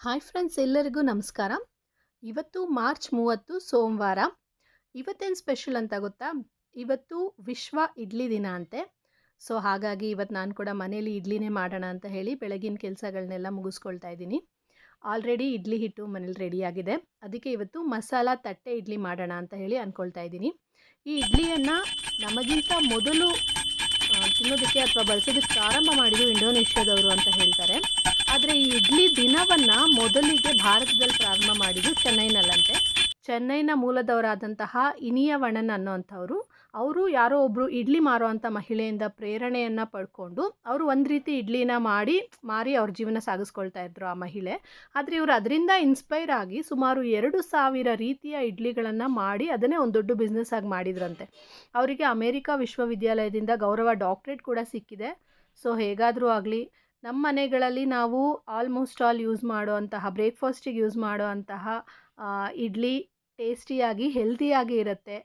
Hi friends, ಎಲ್ಲರಿಗೂ ನಮಸ್ಕಾರ. ಇವತ್ತು ಮಾರ್ಚ್ 30 ಸೋಮವಾರ. ಇವತ್ತೇನು ಸ್ಪೆಷಲ್ ಅಂತ ಗೊತ್ತಾ? ಇವತ್ತು ವಿಶ್ವ ಇಡ್ಲಿ ದಿನ ಅಂತೆ. ಸೊ ಹಾಗಾಗಿ ಇವತ್ತು ನಾನು ಕೂಡ ಮನೇಲಿ ಇಡ್ಲಿನೇ ಮಾಡೋಣ ಅಂತ ಹೇಳಿ ಬೆಳಗಿನ ಕೆಲಸಗಳನ್ನೆಲ್ಲ ಮುಗಿಸ್ಕೊಳ್ತಾ ಇದ್ದೀನಿ. ಆಲ್ರೆಡಿ ಇಡ್ಲಿ ಹಿಟ್ಟು ಮನೇಲಿ ರೆಡಿಯಾಗಿದೆ. ಅದಕ್ಕೆ ಇವತ್ತು ಮಸಾಲ ತಟ್ಟೆ ಇಡ್ಲಿ ಮಾಡೋಣ ಅಂತ ಹೇಳಿ ಅಂದ್ಕೊಳ್ತಾ ಇದ್ದೀನಿ. ಈ ಇಡ್ಲಿಯನ್ನು ನಮಗಿಂತ ಮೊದಲು ತಿನ್ನೋದಕ್ಕೆ ಅಥವಾ ಬಳಸೋದಕ್ಕೆ ಪ್ರಾರಂಭ ಮಾಡಿದ್ದು ಇಂಡೋನೇಷ್ಯಾದವರು ಅಂತ ಹೇಳ್ತಾರೆ. ಆದರೆ ಈ ಇಡ್ಲಿ ದಿನವನ್ನು ಮೊದಲಿಗೆ ಭಾರತದಲ್ಲಿ ಪ್ರಾರಂಭ ಮಾಡಿದ್ದು ಚೆನ್ನೈನಲ್ಲಂತೆ. ಚೆನ್ನೈನ ಮೂಲದವರಾದಂತಹ ಇನಿಯವಣ್ಣನ್ ಅನ್ನೋವಂಥವ್ರು, ಅವರು ಯಾರೋ ಒಬ್ಬರು ಇಡ್ಲಿ ಮಾರುವಂಥ ಮಹಿಳೆಯಿಂದ ಪ್ರೇರಣೆಯನ್ನು ಪಡ್ಕೊಂಡು ಅವರು ಒಂದು ರೀತಿ ಇಡ್ಲಿನ ಮಾರಿ ಅವ್ರ ಜೀವನ ಸಾಗಿಸ್ಕೊಳ್ತಾ ಇದ್ರು ಆ ಮಹಿಳೆ. ಆದರೆ ಇವರು ಅದರಿಂದ ಇನ್ಸ್ಪೈರ್ ಆಗಿ ಸುಮಾರು 2,000 ರೀತಿಯ ಇಡ್ಲಿಗಳನ್ನು ಮಾಡಿ ಅದನ್ನೇ ಒಂದು ದೊಡ್ಡ ಬಿಸ್ನೆಸ್ ಆಗಿ ಮಾಡಿದ್ರಂತೆ. ಅವರಿಗೆ ಅಮೇರಿಕ ವಿಶ್ವವಿದ್ಯಾಲಯದಿಂದ ಗೌರವ ಡಾಕ್ಟ್ರೇಟ್ ಕೂಡ ಸಿಕ್ಕಿದೆ. ಸೊ ಹೇಗಾದರೂ ಆಗಲಿ, ನಮ್ಮ ಮನೆಗಳಲ್ಲಿ ನಾವು ಆಲ್ಮೋಸ್ಟ್ ಆಲ್ ಯೂಸ್ ಮಾಡುವಂತಹ ಬ್ರೇಕ್ಫಾಸ್ಟಿಗೆ ಯೂಸ್ ಮಾಡುವಂತಹ ಇಡ್ಲಿ ಟೇಸ್ಟಿಯಾಗಿ ಹೆಲ್ತಿಯಾಗಿ ಇರುತ್ತೆ.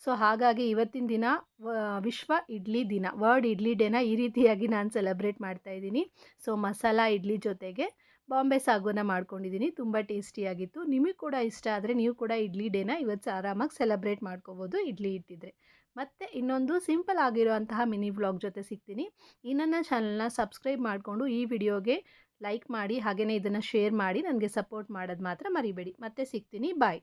ಸೊ ಹಾಗಾಗಿ ಇವತ್ತಿನ ದಿನ ವಿಶ್ವ ಇಡ್ಲಿ ದಿನ, ವರ್ಲ್ಡ್ ಇಡ್ಲಿ ಡೇನ ಈ ರೀತಿಯಾಗಿ ನಾನು ಸೆಲೆಬ್ರೇಟ್ ಮಾಡ್ತಾ ಇದ್ದೀನಿ. ಸೊ ಮಸಾಲ ಇಡ್ಲಿ ಜೊತೆಗೆ ಬಾಂಬೆ ಸಾಗುನ ಮಾಡ್ಕೊಂಡಿದ್ದೀನಿ. ತುಂಬ ಟೇಸ್ಟಿಯಾಗಿತ್ತು. ನಿಮಗೆ ಕೂಡ ಇಷ್ಟ ಆದರೆ ನೀವು ಕೂಡ ಇಡ್ಲಿ ಡೇನ ಇವತ್ತು ಆರಾಮಾಗಿ ಸೆಲೆಬ್ರೇಟ್ ಮಾಡ್ಕೋಬೋದು ಇಡ್ಲಿ ಇಟ್ಟಿದ್ರೆ. ಮತ್ತು ಇನ್ನೊಂದು ಸಿಂಪಲ್ ಆಗಿರುವಂತಹ ಮಿನಿ ವ್ಲಾಗ್ ಜೊತೆ ಸಿಗ್ತೀನಿ. ಈ ನನ್ನ ಚಾನಲ್ನ ಸಬ್ಸ್ಕ್ರೈಬ್ ಮಾಡಿಕೊಂಡು ಈ ವಿಡಿಯೋಗೆ ಲೈಕ್ ಮಾಡಿ, ಹಾಗೆಯೇ ಇದನ್ನು ಶೇರ್ ಮಾಡಿ ನನಗೆ ಸಪೋರ್ಟ್ ಮಾಡೋದು ಮಾತ್ರ ಮರಿಬೇಡಿ. ಮತ್ತೆ ಸಿಗ್ತೀನಿ. ಬಾಯ್.